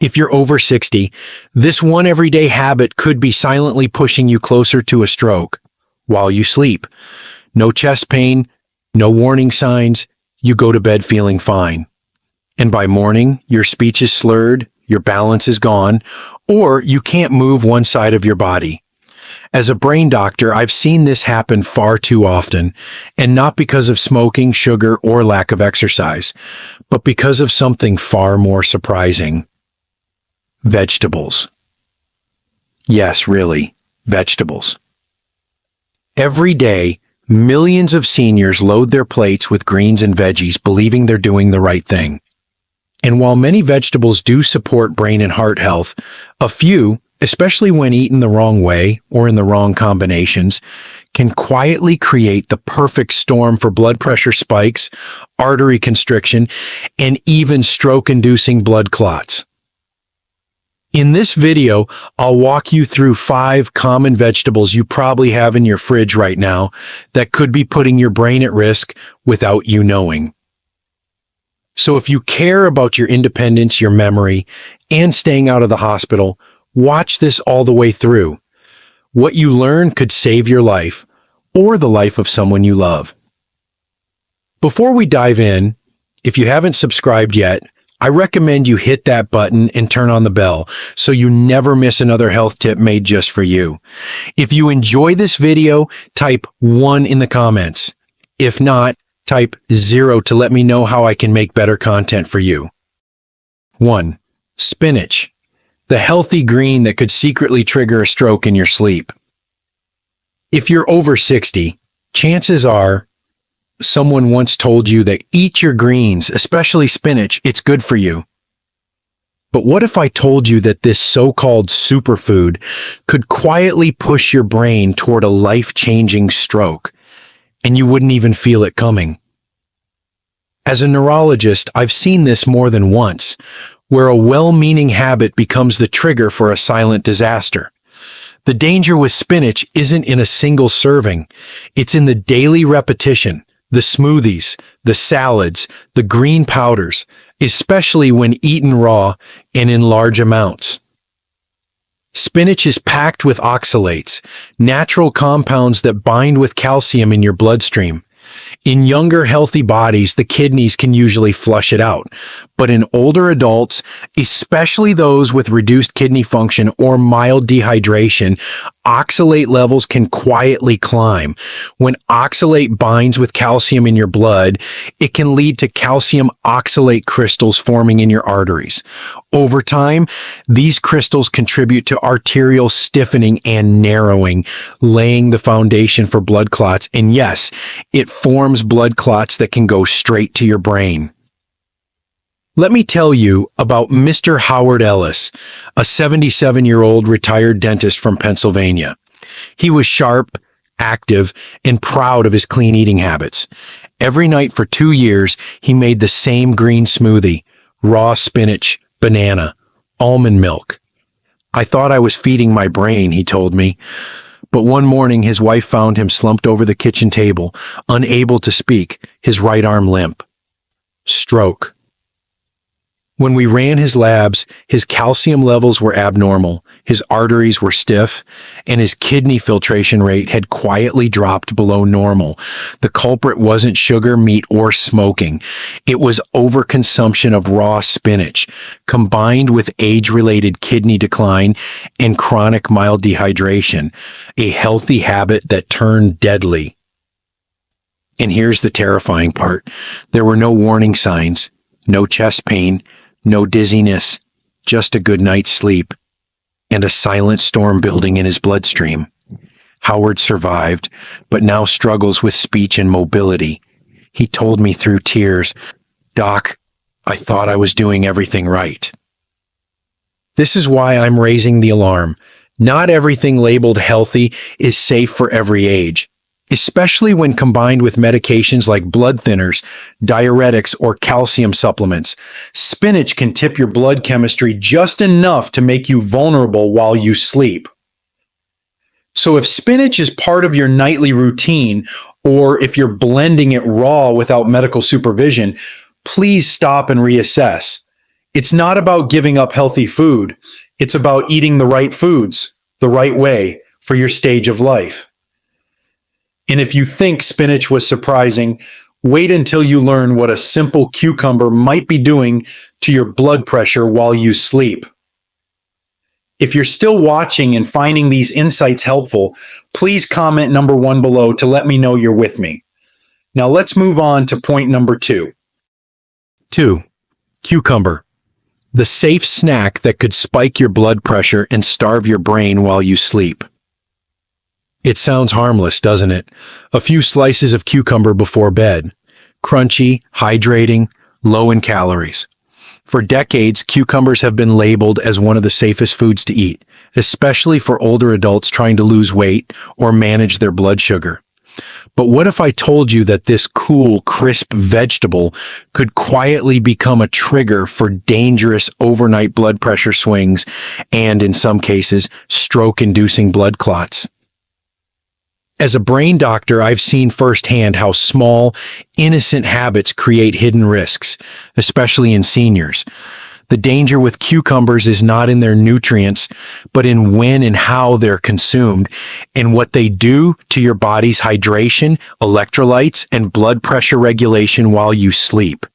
If you're over 60, this one everyday habit could be silently pushing you closer to a stroke while you sleep. No chest pain, no warning signs, you go to bed feeling fine. And by morning, your speech is slurred, your balance is gone, or you can't move one side of your body. As a brain doctor, I've seen this happen far too often, and not because of smoking, sugar, or lack of exercise, but because of something far more surprising. Vegetables. Yes, really, vegetables. Every day, millions of seniors load their plates with greens and veggies, believing they're doing the right thing. And while many vegetables do support brain and heart health, a few, especially when eaten the wrong way or in the wrong combinations, can quietly create the perfect storm for blood pressure spikes, artery constriction, and even stroke-inducing blood clots. In this video, I'll walk you through 5 common vegetables you probably have in your fridge right now that could be putting your brain at risk without you knowing. So if you care about your independence, your memory, and staying out of the hospital, watch this all the way through. What you learn could save your life or the life of someone you love. Before we dive in, if you haven't subscribed yet, I recommend you hit that button and turn on the bell so you never miss another health tip made just for you. If you enjoy this video, type 1 in the comments. If not, type 0 to let me know how I can make better content for you. 1. Spinach. The healthy green that could secretly trigger a stroke in your sleep. If you're over 60, chances are someone once told you that eat your greens, especially spinach, it's good for you. But what if I told you that this so-called superfood could quietly push your brain toward a life-changing stroke, and you wouldn't even feel it coming? As a neurologist, I've seen this more than once, where a well-meaning habit becomes the trigger for a silent disaster. The danger with spinach isn't in a single serving. It's in the daily repetition, the smoothies, the salads, the green powders, especially when eaten raw and in large amounts. Spinach is packed with oxalates, natural compounds that bind with calcium in your bloodstream. In younger, healthy bodies, the kidneys can usually flush it out. But in older adults, especially those with reduced kidney function or mild dehydration, oxalate levels can quietly climb. When oxalate binds with calcium in your blood, it can lead to calcium oxalate crystals forming in your arteries. Over time, these crystals contribute to arterial stiffening and narrowing, laying the foundation for blood clots. And yes, it forms blood clots that can go straight to your brain. Let me tell you about Mr. Howard Ellis, a 77-year-old retired dentist from Pennsylvania. He was sharp, active, and proud of his clean eating habits. Every night for 2 years, he made the same green smoothie: raw spinach, banana, almond milk. I thought I was feeding my brain, he told me. But one morning, his wife found him slumped over the kitchen table, unable to speak, his right arm limp. Stroke. When we ran his labs, his calcium levels were abnormal, his arteries were stiff, and his kidney filtration rate had quietly dropped below normal. The culprit wasn't sugar, meat, or smoking. It was overconsumption of raw spinach, combined with age-related kidney decline and chronic mild dehydration, a healthy habit that turned deadly. And here's the terrifying part. There were no warning signs, no chest pain, no dizziness, just a good night's sleep, and a silent storm building in his bloodstream. Howard survived, but now struggles with speech and mobility. He told me through tears, "Doc, I thought I was doing everything right." This is why I'm raising the alarm. Not everything labeled healthy is safe for every age, especially when combined with medications like blood thinners, diuretics, or calcium supplements. Spinach can tip your blood chemistry just enough to make you vulnerable while you sleep. So if spinach is part of your nightly routine, or if you're blending it raw without medical supervision, please stop and reassess. It's not about giving up healthy food. It's about eating the right foods, the right way, for your stage of life. And if you think spinach was surprising, wait until you learn what a simple cucumber might be doing to your blood pressure while you sleep. If you're still watching and finding these insights helpful, please comment number 1 below to let me know you're with me. Now let's move on to point number 2. 2. Cucumber. The safe snack that could spike your blood pressure and starve your brain while you sleep. It sounds harmless, doesn't it? A few slices of cucumber before bed. Crunchy, hydrating, low in calories. For decades, cucumbers have been labeled as one of the safest foods to eat, especially for older adults trying to lose weight or manage their blood sugar. But what if I told you that this cool, crisp vegetable could quietly become a trigger for dangerous overnight blood pressure swings and, in some cases, stroke-inducing blood clots? As a brain doctor, I've seen firsthand how small, innocent habits create hidden risks, especially in seniors. The danger with cucumbers is not in their nutrients, but in when and how they're consumed, and what they do to your body's hydration, electrolytes, and blood pressure regulation while you sleep.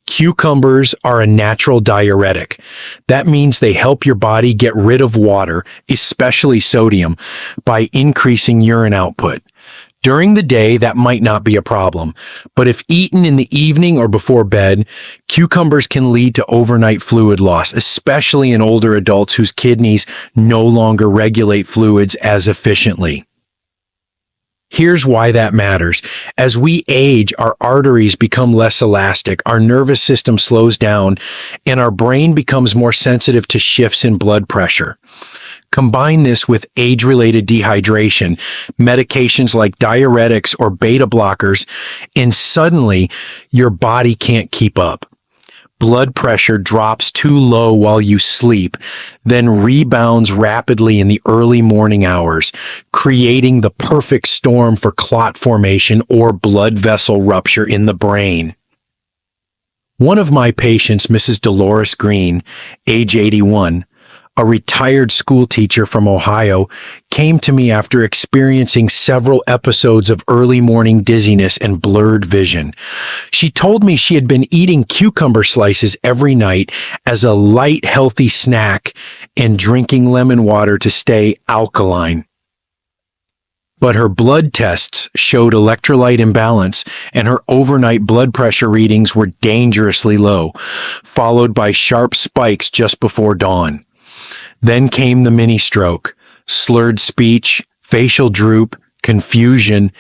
Cucumbers are a natural diuretic. That means they help your body get rid of water, especially sodium, by increasing urine output. During the day, that might not be a problem, but if eaten in the evening or before bed, cucumbers can lead to overnight fluid loss, especially in older adults whose kidneys no longer regulate fluids as efficiently. Here's why that matters. As we age, our arteries become less elastic, our nervous system slows down, and our brain becomes more sensitive to shifts in blood pressure. Combine this with age-related dehydration, medications like diuretics or beta blockers, and suddenly your body can't keep up. Blood pressure drops too low while you sleep, then rebounds rapidly in the early morning hours, creating the perfect storm for clot formation or blood vessel rupture in the brain. One of my patients, Mrs. Dolores Green, age 81, a retired school teacher from Ohio, came to me after experiencing several episodes of early morning dizziness and blurred vision. She told me she had been eating cucumber slices every night as a light, healthy snack and drinking lemon water to stay alkaline. But her blood tests showed electrolyte imbalance, and her overnight blood pressure readings were dangerously low, followed by sharp spikes just before dawn. Then came the mini stroke, slurred speech, facial droop, confusion,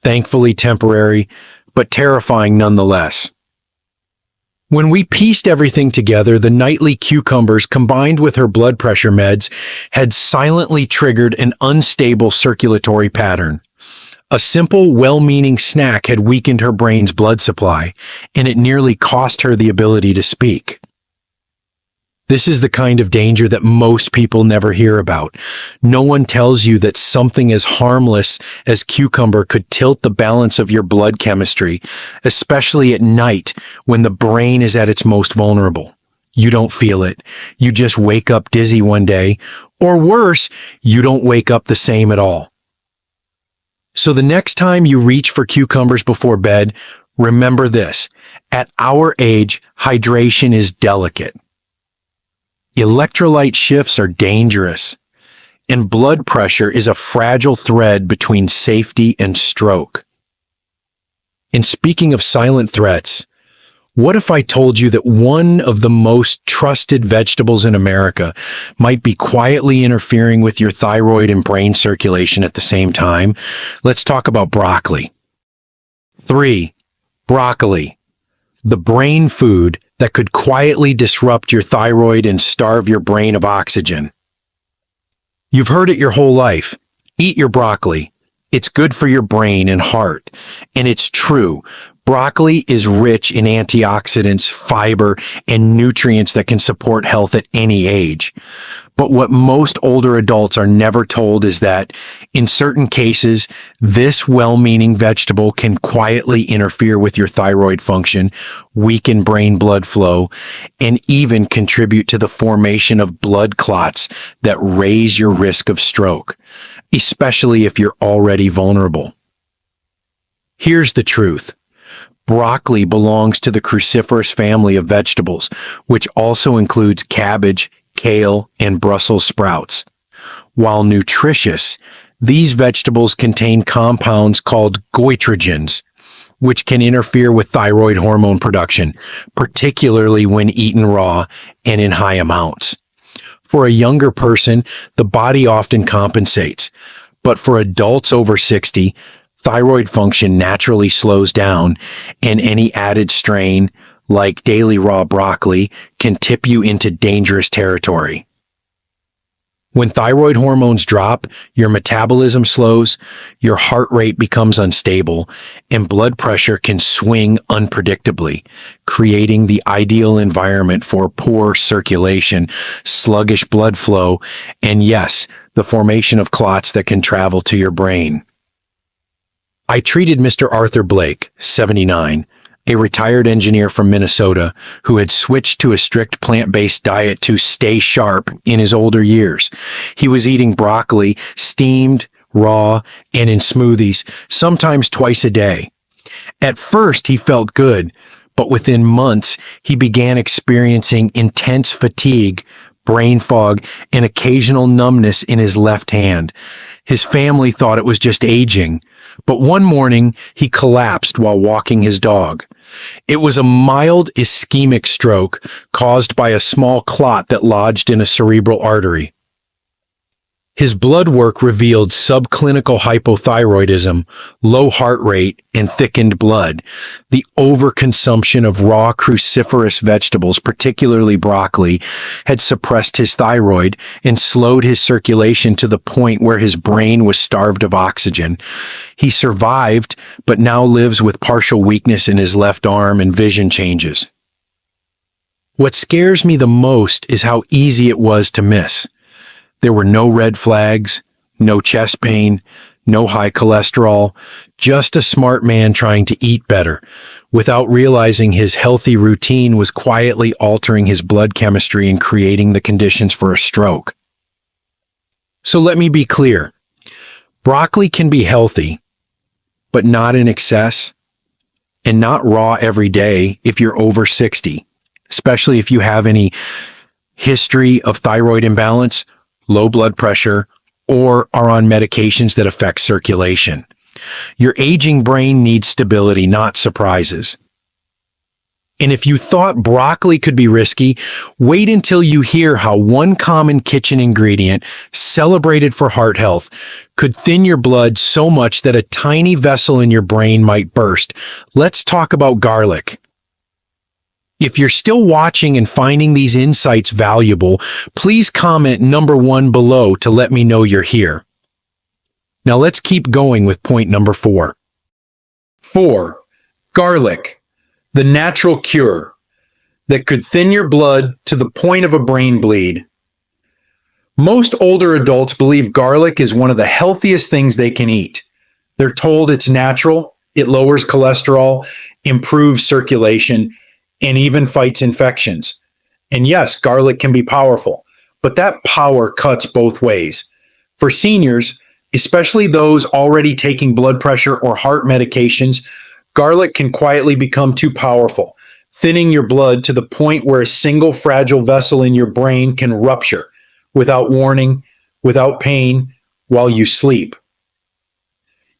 thankfully temporary, but terrifying nonetheless. When we pieced everything together, the nightly cucumbers combined with her blood pressure meds had silently triggered an unstable circulatory pattern. A simple, well-meaning snack had weakened her brain's blood supply, and it nearly cost her the ability to speak. This is the kind of danger that most people never hear about. No one tells you that something as harmless as cucumber could tilt the balance of your blood chemistry, especially at night when the brain is at its most vulnerable. You don't feel it. You just wake up dizzy one day, or worse, you don't wake up the same at all. So the next time you reach for cucumbers before bed, remember this: at our age, hydration is delicate. Electrolyte shifts are dangerous, and blood pressure is a fragile thread between safety and stroke. And speaking of silent threats, what if I told you that one of the most trusted vegetables in America might be quietly interfering with your thyroid and brain circulation at the same time? Let's talk about broccoli. 3. Broccoli. The brain food that could quietly disrupt your thyroid and starve your brain of oxygen. You've heard it your whole life. Eat your broccoli. It's good for your brain and heart. And it's true. Broccoli is rich in antioxidants, fiber, and nutrients that can support health at any age. But what most older adults are never told is that, in certain cases, this well-meaning vegetable can quietly interfere with your thyroid function, weaken brain blood flow, and even contribute to the formation of blood clots that raise your risk of stroke, especially if you're already vulnerable. Here's the truth. Broccoli belongs to the cruciferous family of vegetables, which also includes cabbage, kale, and Brussels sprouts. While nutritious, these vegetables contain compounds called goitrogens, which can interfere with thyroid hormone production, particularly when eaten raw and in high amounts. For a younger person, the body often compensates, but for adults over 60, thyroid function naturally slows down, and any added strain, like daily raw broccoli, can tip you into dangerous territory. When thyroid hormones drop, your metabolism slows, your heart rate becomes unstable, and blood pressure can swing unpredictably, creating the ideal environment for poor circulation, sluggish blood flow, and yes, the formation of clots that can travel to your brain. I treated Mr. Arthur Blake, 79, a retired engineer from Minnesota who had switched to a strict plant-based diet to stay sharp in his older years. He was eating broccoli, steamed, raw, and in smoothies, sometimes twice a day. At first, he felt good, but within months, he began experiencing intense fatigue, brain fog, and occasional numbness in his left hand. His family thought it was just aging, but one morning he collapsed while walking his dog. It was a mild ischemic stroke caused by a small clot that lodged in a cerebral artery. His blood work revealed subclinical hypothyroidism, low heart rate, and thickened blood. The overconsumption of raw cruciferous vegetables, particularly broccoli, had suppressed his thyroid and slowed his circulation to the point where his brain was starved of oxygen. He survived, but now lives with partial weakness in his left arm and vision changes. What scares me the most is how easy it was to miss. There were no red flags, no chest pain, no high cholesterol, just a smart man trying to eat better, without realizing his healthy routine was quietly altering his blood chemistry and creating the conditions for a stroke. So let me be clear. Broccoli can be healthy, but not in excess, and not raw every day if you're over 60, especially if you have any history of thyroid imbalance, low blood pressure, or are on medications that affect circulation. Your aging brain needs stability, not surprises. And if you thought broccoli could be risky, wait until you hear how one common kitchen ingredient, celebrated for heart health, could thin your blood so much that a tiny vessel in your brain might burst. Let's talk about garlic. If you're still watching and finding these insights valuable, please comment number 1 below to let me know you're here. Now let's keep going with point number 4. 4. Garlic, the natural cure that could thin your blood to the point of a brain bleed. Most older adults believe garlic is one of the healthiest things they can eat. They're told it's natural, it lowers cholesterol, improves circulation, and even fights infections. And yes, garlic can be powerful, but that power cuts both ways. For seniors, especially those already taking blood pressure or heart medications, garlic can quietly become too powerful, thinning your blood to the point where a single fragile vessel in your brain can rupture without warning, without pain, while you sleep.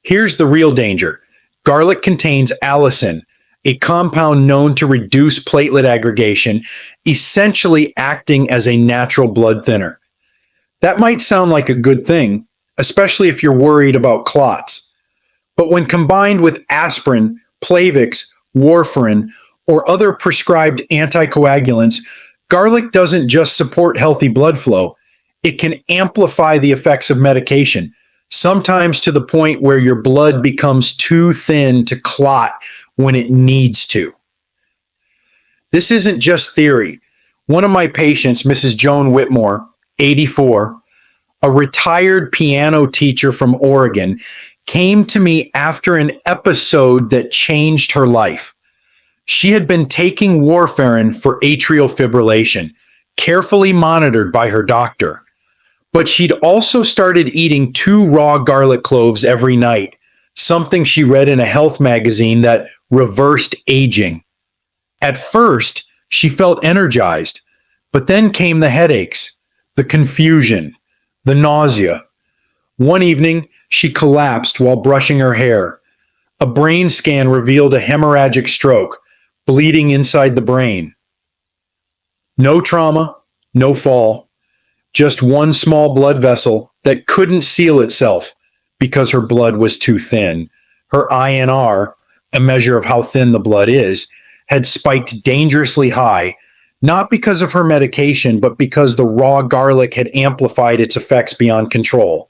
Here's the real danger. Garlic contains allicin, a compound known to reduce platelet aggregation, essentially acting as a natural blood thinner. That might sound like a good thing, especially if you're worried about clots. But when combined with aspirin, Plavix, warfarin, or other prescribed anticoagulants, garlic doesn't just support healthy blood flow, it can amplify the effects of medication, sometimes to the point where your blood becomes too thin to clot when it needs to. This isn't just theory. One of my patients, Mrs. Joan Whitmore, 84, a retired piano teacher from Oregon, came to me after an episode that changed her life. She had been taking warfarin for atrial fibrillation, carefully monitored by her doctor. But she'd also started eating 2 raw garlic cloves every night, something she read in a health magazine that reversed aging. At first, she felt energized, but then came the headaches, the confusion, the nausea. One evening, she collapsed while brushing her hair. A brain scan revealed a hemorrhagic stroke, bleeding inside the brain. No trauma, no fall, just one small blood vessel that couldn't seal itself because her blood was too thin. Her INR, a measure of how thin the blood is, had spiked dangerously high, not because of her medication, but because the raw garlic had amplified its effects beyond control.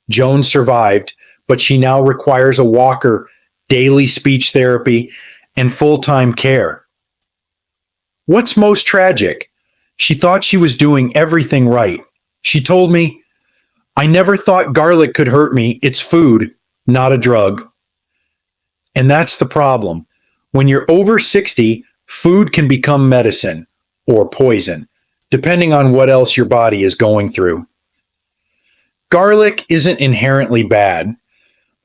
Joan survived, but she now requires a walker, daily speech therapy, and full-time care. What's most tragic? She thought she was doing everything right. She told me, "I never thought garlic could hurt me. It's food, not a drug." And that's the problem. When you're over 60, food can become medicine or poison, depending on what else your body is going through. Garlic isn't inherently bad,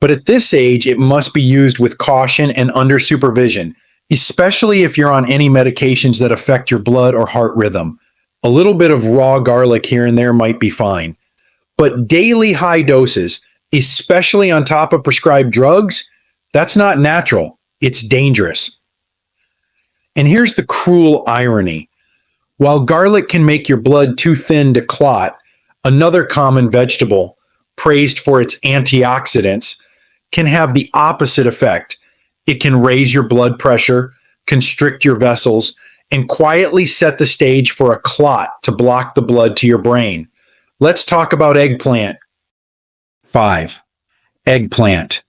but at this age, it must be used with caution and under supervision, especially if you're on any medications that affect your blood or heart rhythm. A little bit of raw garlic here and there might be fine, but daily high doses, especially on top of prescribed drugs, that's not natural. It's dangerous. And here's the cruel irony. While garlic can make your blood too thin to clot, another common vegetable, praised for its antioxidants, can have the opposite effect. It can raise your blood pressure, constrict your vessels, and quietly set the stage for a clot to block the blood to your brain. Let's talk about eggplant. 5. Eggplant.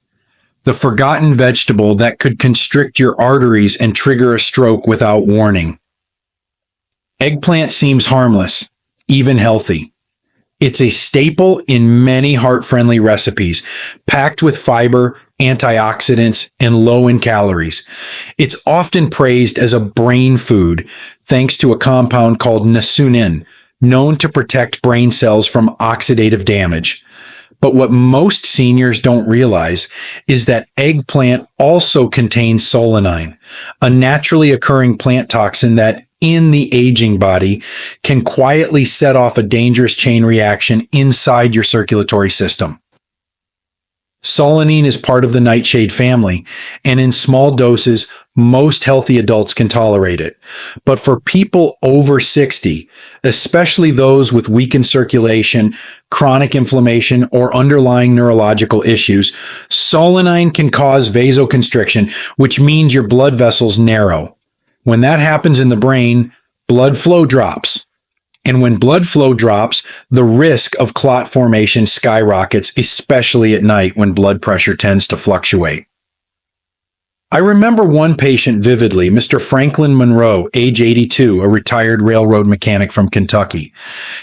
The forgotten vegetable that could constrict your arteries and trigger a stroke without warning. Eggplant seems harmless, even healthy. It's a staple in many heart-friendly recipes, packed with fiber, antioxidants, and low in calories. It's often praised as a brain food, thanks to a compound called nasunin, known to protect brain cells from oxidative damage. But what most seniors don't realize is that eggplant also contains solanine, a naturally occurring plant toxin that, in the aging body, can quietly set off a dangerous chain reaction inside your circulatory system. Solanine is part of the nightshade family, and in small doses, most healthy adults can tolerate it. But for people over 60, especially those with weakened circulation, chronic inflammation, or underlying neurological issues, solanine can cause vasoconstriction, which means your blood vessels narrow. When that happens in the brain, blood flow drops. And when blood flow drops, the risk of clot formation skyrockets, especially at night when blood pressure tends to fluctuate. I remember one patient vividly, Mr. Franklin Monroe, age 82, a retired railroad mechanic from Kentucky.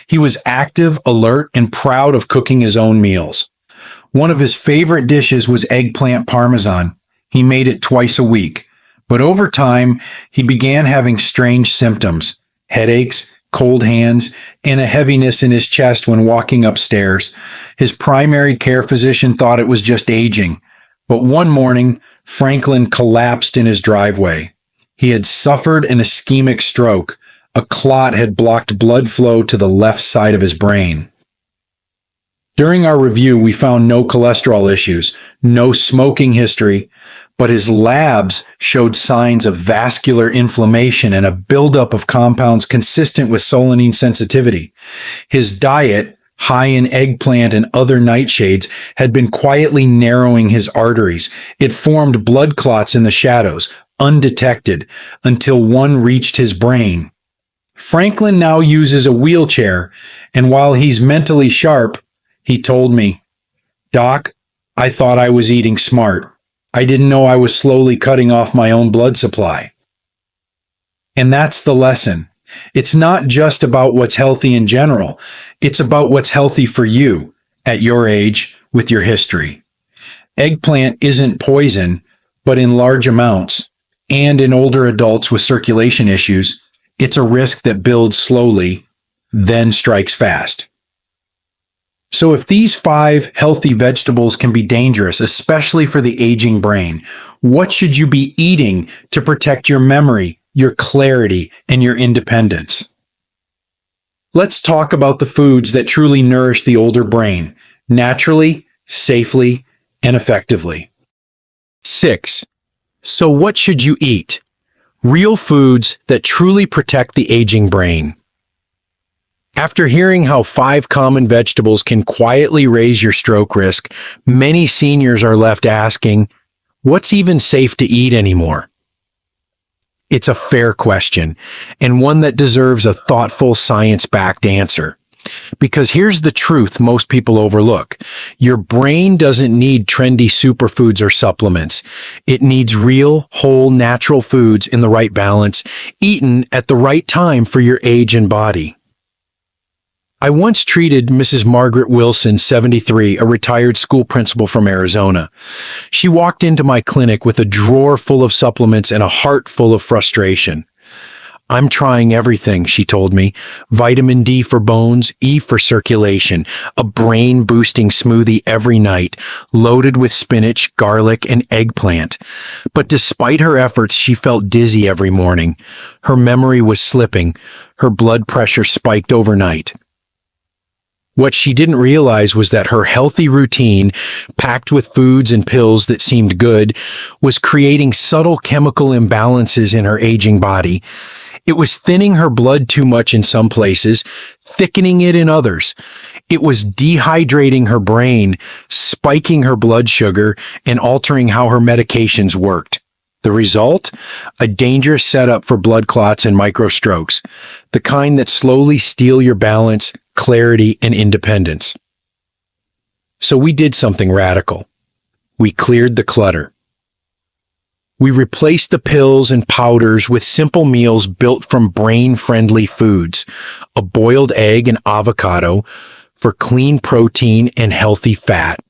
He was active, alert, and proud of cooking his own meals. One of his favorite dishes was eggplant parmesan. He made it twice a week. But over time, he began having strange symptoms, headaches, cold hands, and a heaviness in his chest when walking upstairs. His primary care physician thought it was just aging. But one morning, Franklin collapsed in his driveway. He had suffered an ischemic stroke. A clot had blocked blood flow to the left side of his brain. During our review, we found no cholesterol issues, no smoking history, but his labs showed signs of vascular inflammation and a buildup of compounds consistent with solanine sensitivity. His diet, high in eggplant and other nightshades, had been quietly narrowing his arteries. It formed blood clots in the shadows, undetected, until one reached his brain. Franklin now uses a wheelchair, and while he's mentally sharp, he told me, "Doc, I thought I was eating smart. I didn't know I was slowly cutting off my own blood supply." And that's the lesson. It's not just about what's healthy in general. It's about what's healthy for you at your age with your history. Eggplant isn't poison, but in large amounts and in older adults with circulation issues, it's a risk that builds slowly, then strikes fast. So if these 5 healthy vegetables can be dangerous, especially for the aging brain, what should you be eating to protect your memory, your clarity, and your independence? Let's talk about the foods that truly nourish the older brain, naturally, safely, and effectively. 6. So what should you eat? Real foods that truly protect the aging brain. After hearing how 5 common vegetables can quietly raise your stroke risk, many seniors are left asking, what's even safe to eat anymore? It's a fair question, and one that deserves a thoughtful, science-backed answer. Because here's the truth most people overlook. Your brain doesn't need trendy superfoods or supplements. It needs real, whole, natural foods in the right balance, eaten at the right time for your age and body. I once treated Mrs. Margaret Wilson, 73, a retired school principal from Arizona. She walked into my clinic with a drawer full of supplements and a heart full of frustration. "I'm trying everything," she told me. "Vitamin D for bones, E for circulation, a brain-boosting smoothie every night, loaded with spinach, garlic, and eggplant." But despite her efforts, she felt dizzy every morning. Her memory was slipping. Her blood pressure spiked overnight. What she didn't realize was that her healthy routine, packed with foods and pills that seemed good, was creating subtle chemical imbalances in her aging body. It was thinning her blood too much in some places, thickening it in others. It was dehydrating her brain, spiking her blood sugar, and altering how her medications worked. The result? A dangerous setup for blood clots and microstrokes, the kind that slowly steal your balance, clarity, and independence. So we did something radical. We cleared the clutter. We replaced the pills and powders with simple meals built from brain-friendly foods, a boiled egg and avocado for clean protein and healthy fat,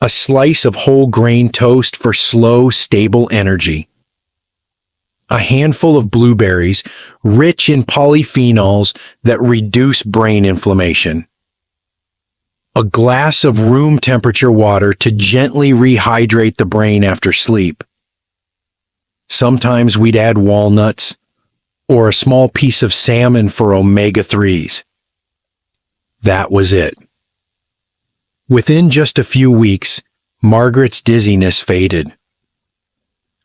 a slice of whole grain toast for slow, stable energy, a handful of blueberries rich in polyphenols that reduce brain inflammation, a glass of room temperature water to gently rehydrate the brain after sleep. Sometimes we'd add walnuts or a small piece of salmon for omega-3s. That was it. Within just a few weeks, Margaret's dizziness faded.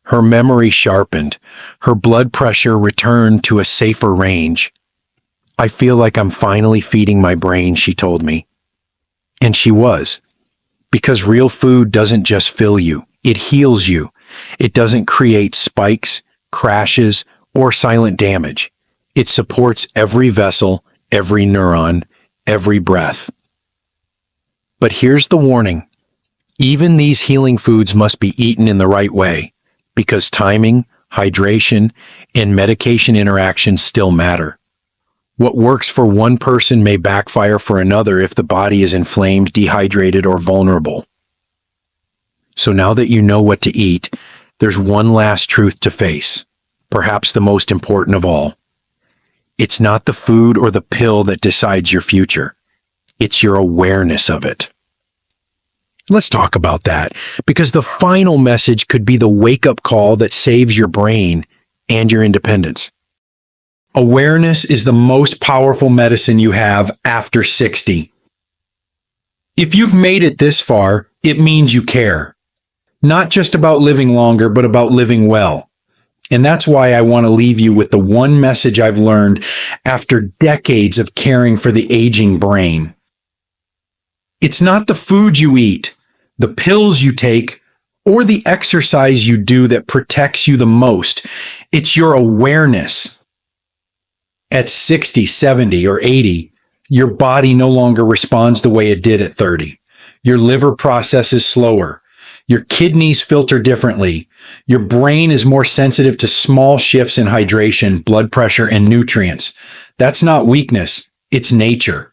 Her memory sharpened. Her blood pressure returned to a safer range. "I feel like I'm finally feeding my brain," she told me. And she was. Because real food doesn't just fill you, it heals you. It doesn't create spikes, crashes, or silent damage. It supports every vessel, every neuron, every breath. But here's the warning. Even these healing foods must be eaten in the right way, because timing, hydration, and medication interactions still matter. What works for one person may backfire for another if the body is inflamed, dehydrated, or vulnerable. So now that you know what to eat, there's one last truth to face, perhaps the most important of all. It's not the food or the pill that decides your future. It's your awareness of it. Let's talk about that, because the final message could be the wake-up call that saves your brain and your independence. Awareness is the most powerful medicine you have after 60. If you've made it this far, it means you care. Not just about living longer, but about living well. And that's why I want to leave you with the one message I've learned after decades of caring for the aging brain. It's not the food you eat, the pills you take, or the exercise you do that protects you the most. It's your awareness. At 60, 70, or 80, your body no longer responds the way it did at 30. Your liver processes slower. Your kidneys filter differently. Your brain is more sensitive to small shifts in hydration, blood pressure, and nutrients. That's not weakness, it's nature.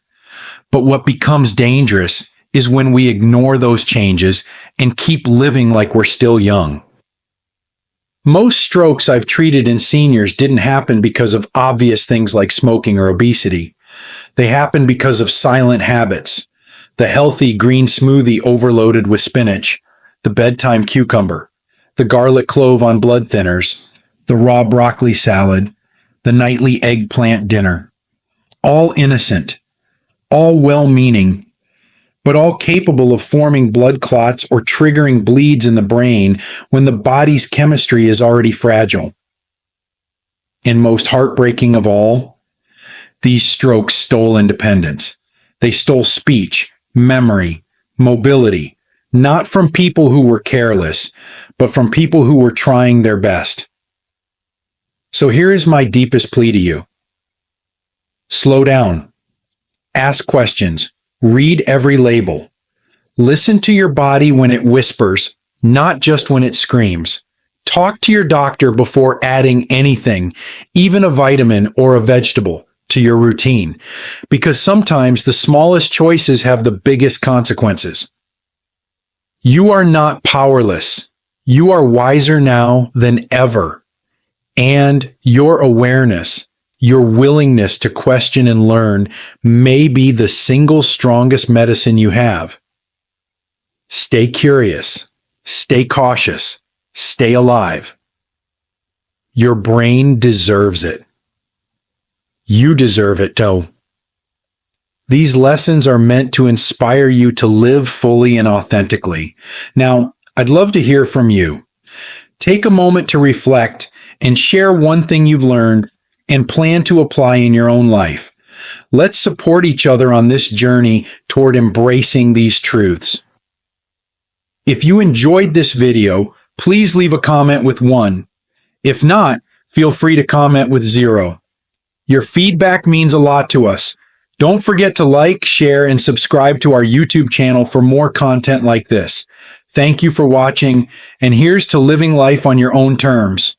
But what becomes dangerous is when we ignore those changes and keep living like we're still young. Most strokes I've treated in seniors didn't happen because of obvious things like smoking or obesity. They happened because of silent habits. The healthy green smoothie overloaded with spinach, the bedtime cucumber, the garlic clove on blood thinners, the raw broccoli salad, the nightly eggplant dinner. All innocent, all well-meaning, but all capable of forming blood clots or triggering bleeds in the brain when the body's chemistry is already fragile. And most heartbreaking of all, these strokes stole independence. They stole speech, memory, mobility, not from people who were careless, but from people who were trying their best. So here is my deepest plea to you. Slow down. Ask questions. Read every label. Listen to your body when it whispers, not just when it screams. Talk to your doctor before adding anything, even a vitamin or a vegetable, to your routine, because sometimes the smallest choices have the biggest consequences. You are not powerless. You are wiser now than ever. And your awareness, your willingness to question and learn may be the single strongest medicine you have. Stay curious. Stay cautious. Stay alive. Your brain deserves it. You deserve it, too. These lessons are meant to inspire you to live fully and authentically. Now, I'd love to hear from you. Take a moment to reflect and share one thing you've learned and plan to apply in your own life. Let's support each other on this journey toward embracing these truths. If you enjoyed this video, please leave a comment with 1. If not, feel free to comment with 0. Your feedback means a lot to us. Don't forget to like, share, and subscribe to our YouTube channel for more content like this. Thank you for watching, and here's to living life on your own terms.